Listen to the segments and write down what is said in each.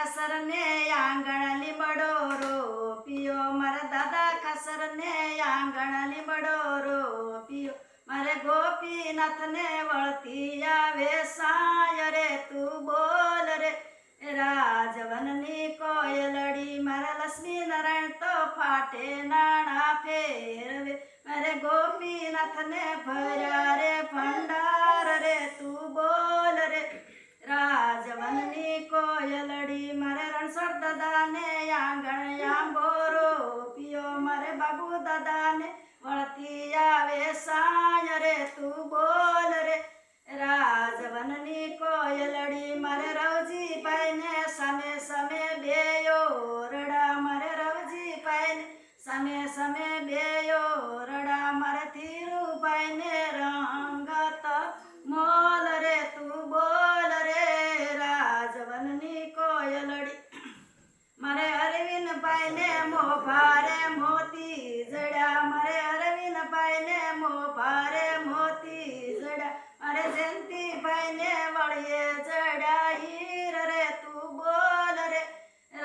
ખાસર ને આંગણ લીમડો રોપ્યો, મારા દાદા ખાસર ને આંગણ લીમડો રોપ્યો, મારે ગોપીનાથ ને વળતી આવે સાય રે તું બોલ રે રાજવનની કોયલડી, મારા લક્ષ્મી નારાયણ તો ફાટે નાણા ફેરવે, મારે ગોપીનાથ ને ભર્યા રે ભંડાર રે તું બોલ રે રાજવનની કોયલડી, મારે રણછોડ દાદા ને આંગણ આંબો રોપ્યો, મારે બાબુ દાદા ને વળતી આવે સાય રે તું બોલ રે રાજવનની કોયલડી, મારે રવજી પાઈને સામે સામે બે ઓરડા, મારે રવજી પાઈને સામે સામે બે ઓરડા, મારે ધીરું પાઈને રંગત મોલ રે તું બોલ રે રાજવનની કોયલડી, મારે અરવિંદ પાઈને મોભારે મોતી જડ્યા, મારે અરવિંદ પાઈને મોભારે મોતી જડ્યા, મારે જયંતી પાઈને વળીએ જડ્યા હીર રે તું બોલ રે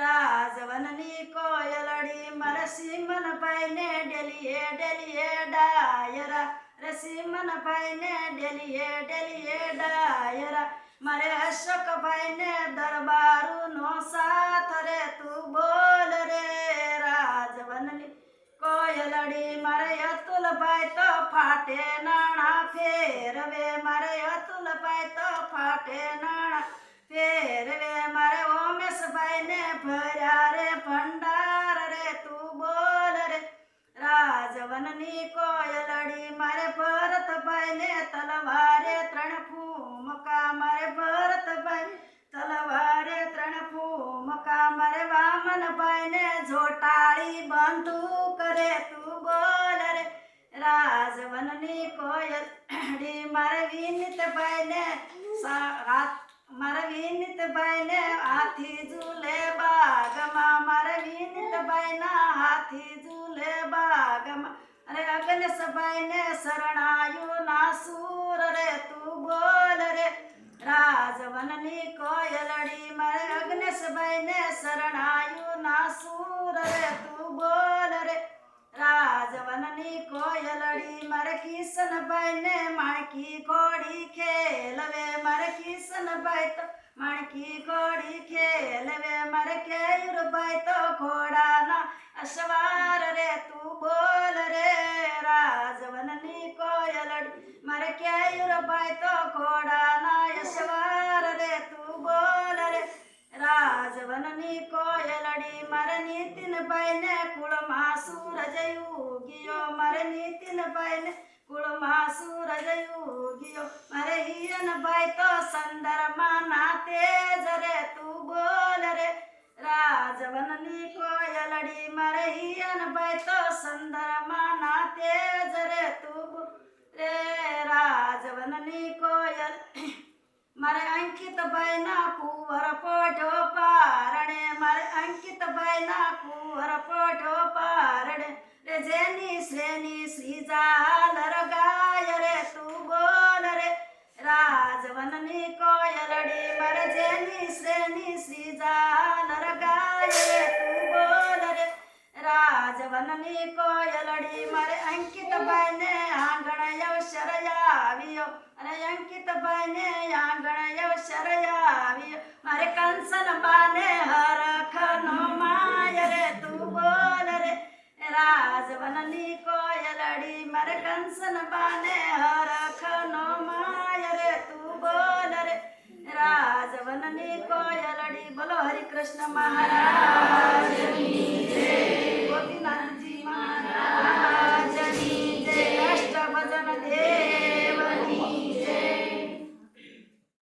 રાજવનની કોયલડી, મારે સિમન પાઈને ડેલીએ ડેલીએ ડાયરા, રે સિમન પાઈને ડેલીએ ડેલીએ ડાયરા, મારે અશોક ભાઈને દરબારુનો સાથ રે તું બોલ રે રાજવનની કોયલડી, મારે અતુલભાઈ તો ફાટે નાણા ફેરવે, મારે અતુલભાઈ તો ફાટે નાણા ફેરવે, મારે ઓમેશભાઈ ને ભર્યા રે ભંડાર રે તું બોલ રે રાજવનની કોયલડી, મારે ભરતભાઈ ને તલવારે ત્રણ ફૂમકા, મારે ભરતભાઈ તલવારે ત્રણ ફૂમકા, મારે વામનભાઈ ને જોટાળી બંધુક રે તું બોલ રે રાજવનની કોયલડી, મારે વિનીતભાઈ ને મારે વિનીતભાઈ ને હાથી ઝૂલે બાગમાં, મારે વિનીતભાઈ ના હાથી ઝૂલે બાગમાં, અરે અગ્નેશભાઈ ને શરણાયું ના સૂર રે તું બોલ રે રાજવનની કોયલડી, મારે અગ્નેશભાઈ ને શરણાયું ના સૂર રે તું બોલ રે રાજવનની કોયલડી, મારે કિશનભાઈ ને માણકી ઘોડી ખેલવે, મારે કિશનભાઈ તો માણકી ઘોડી ખેલવે, મારે કેયુરભાઈ તો ઘોડાના અસવાર રે તું બોલ રે રાજવનની કોયલડી, મારે કેયુરભાઈ તો ઘોડાના અસવાર રે તું બોલ રે રાજવનની કોયલડી, મારે નીતિનભાઈ ને કુળમાં સૂરજ ઉગ્યો, મારે નીતિનભાઈ ને કુળમાં સૂરજ ઉગ્યો, મારે હિરણભાઈ તો સંદરમાં ના તેજ રે તું બોલ રે રાજવનની કોયલડી, મારે હિરણભાઈ તો સંદરમાં ના તેજ રે તું રે રાજવનની કોયલ, મારે અંકિતભાઈ ના કુંવર પોઢો પારણે, મારે અંકિતભાઈ ના કુંવર પોઢો પારણે, રે જેની શ્રેણી શ્રીજાલર ગાય રે તું બોલ રે રાજવનની કોયલડી, મારે જેની શ્રેણી શ્રીજાલર ગાય રે તું બોલ રે રાજવનની કોયલડી, મારે અંકિતભાઈ ને આંગણ અવસર આવ્યો, અને અંકિતભાઈ ને આંગણ અવસર આવ્યો, મારે કંસનબા ને હરખનો માય રે તું બોલ રે રાજવનની કોયલડી, મારે કંસનબા ને હરખનો માય રે તું બોલ રે રાજવનની કોયલડી, બોલો હરિ કૃષ્ણ મહારાજની